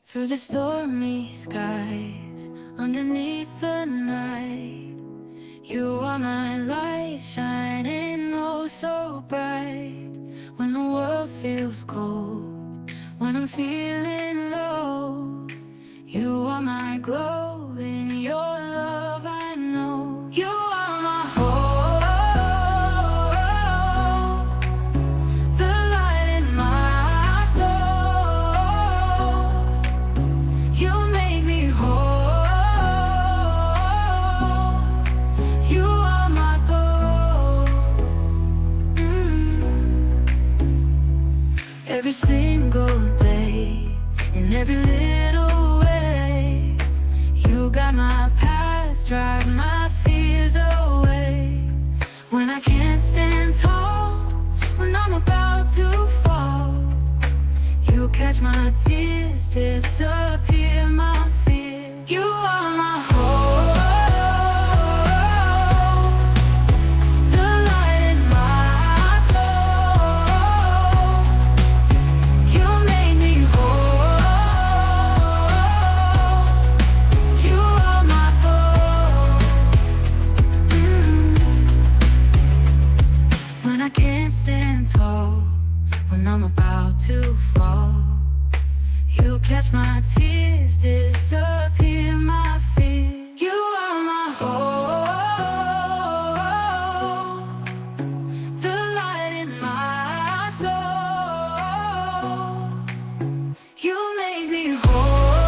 Through the stormy skies, underneath the night, you are my light, shining oh so bright. When the world feels cold, when I'm feeling low, you are my glow, in your love I know. You are my hope, the light in my soul. You make me whole. You are my goal. Every single day, in every little way, you got my path, drive my fears away. When I can't stand tall, when I'm about to fall, you catch my tears, disappear my fear. You are my hope, the light in my soul. You make me whole. You are my goal. When I can't stand tall, when I'm about to fall, you catch my tears, disappear my fear. You are my hope, the light in my soul. You make me whole.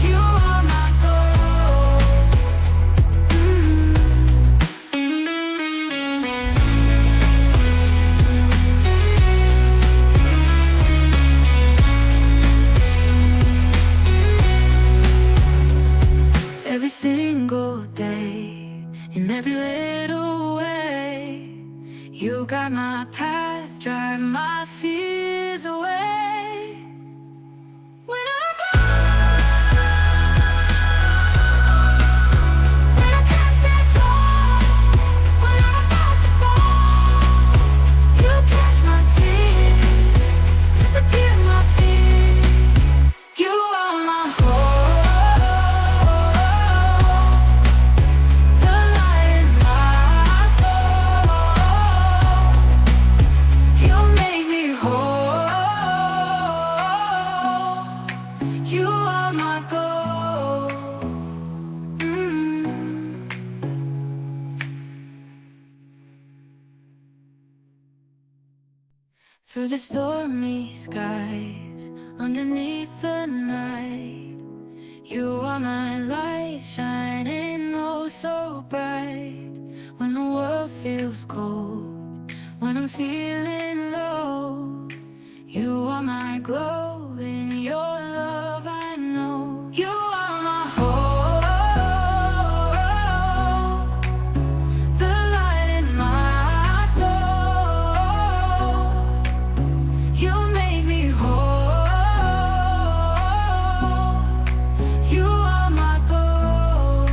You are my goal. Every single day, in every little way, you got my path, drive my fears away. When I can't stand tall, when I'm about to fall, you catch my tears, disappear my fear. You are my hope, the light in my soul. You make me whole. You are my goal. Through the stormy skies, underneath the night, you are my light, shining oh so bright. When the world feels cold, when I'm feeling low, you are my glow, in your love I know. You are my hope, the light in my soul. You make me whole. You are my goal.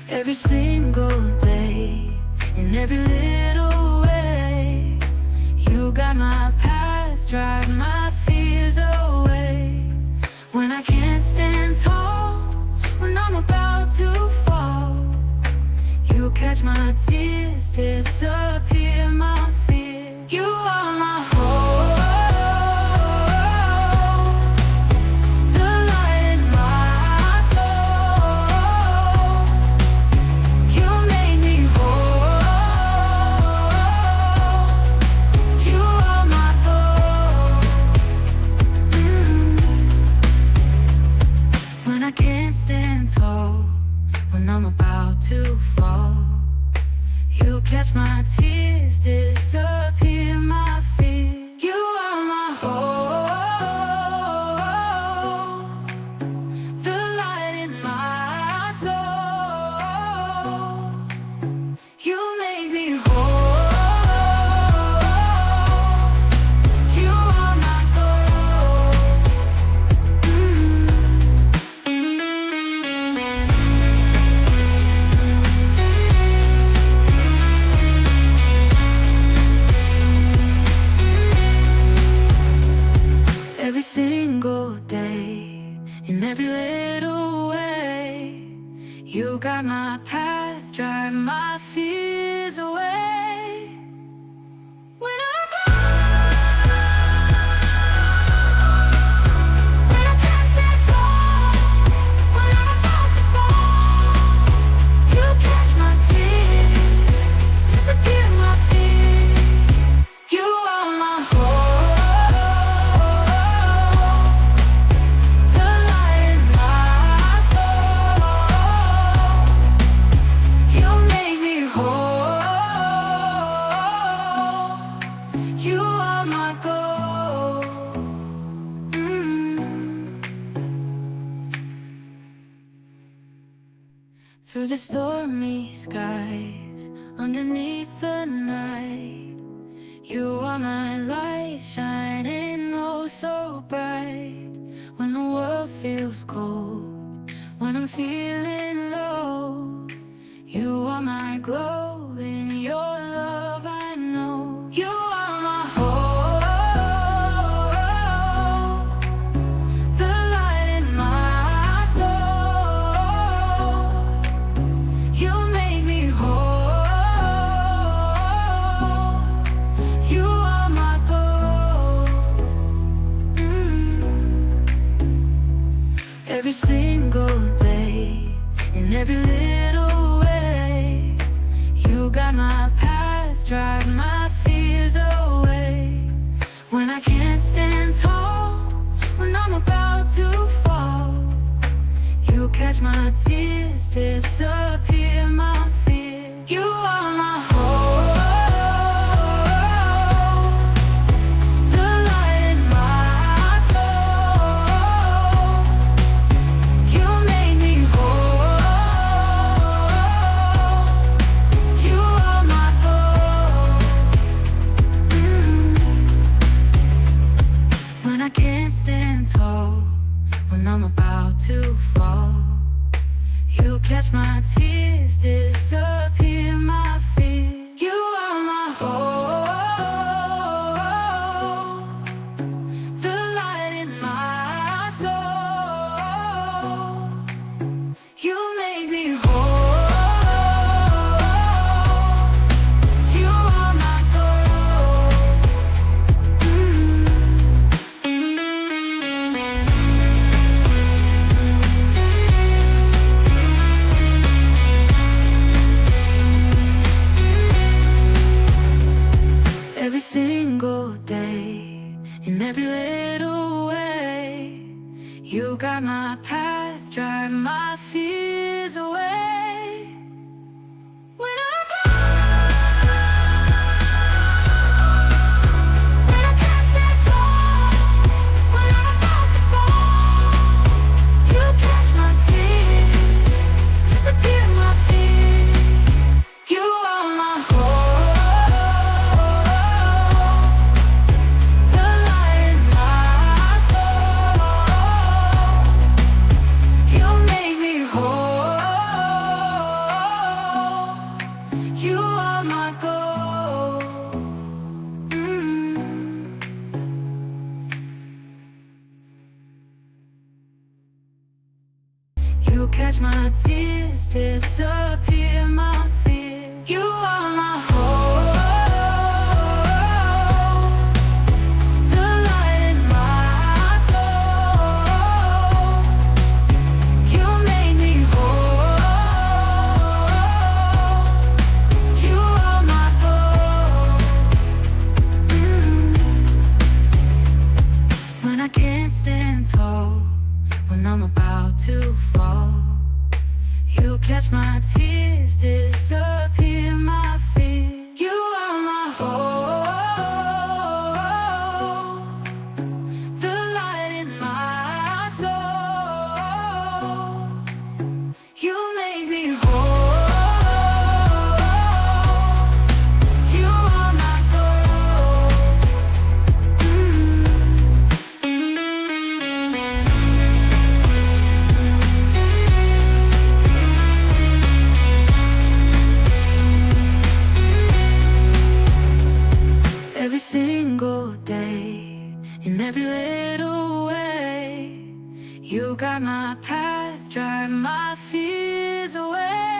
Every single day, in every little way, you got my path, drive my fears away. When I can't stand tall, when I'm about to fall, you catch my tears, disappear my fear. You are my hope, the light in my soul. You make me whole. You are my goal. When I can't stand tall, when I'm about to fall, you catch my tears, through the stormy skies, underneath the night. You are my light, shining oh so bright. When the world feels cold, when I'm feeling low, you are my glow, in your love I know. You are my hope, the light in my soul. You make me whole. You are my goal. Every single day, in every little way, you got my path, drive my fears away. When I can't stand tall, when I'm about to fall, you catch my tears, disappear my fear. You are my hope, the light in my soul. You make me whole. You are my goal. When I can't stand tall, when I'm about to fall, you catch my tears, disappear my fear. You are my hope, the light in my soul. You make me whole. You are my goal. Every single day, in every little way, you got my path, drive my fears away. When when I can't stand tall, when I'm about to fall, you catch my tears, disappear my fear. You are my hope, the light in my soul. You make me whole. You are my goal. You catch my tears, disappear my fear. You are my hope, the light in my soul. You make me whole. You are my goal. When I can't stand tall, when I'm about to fall, you catch my tears, disappear my fear. You are my hope, the light in my soul. You make me whole. You are my goal. Every single day, in every little way, you got my path, drive my fears away.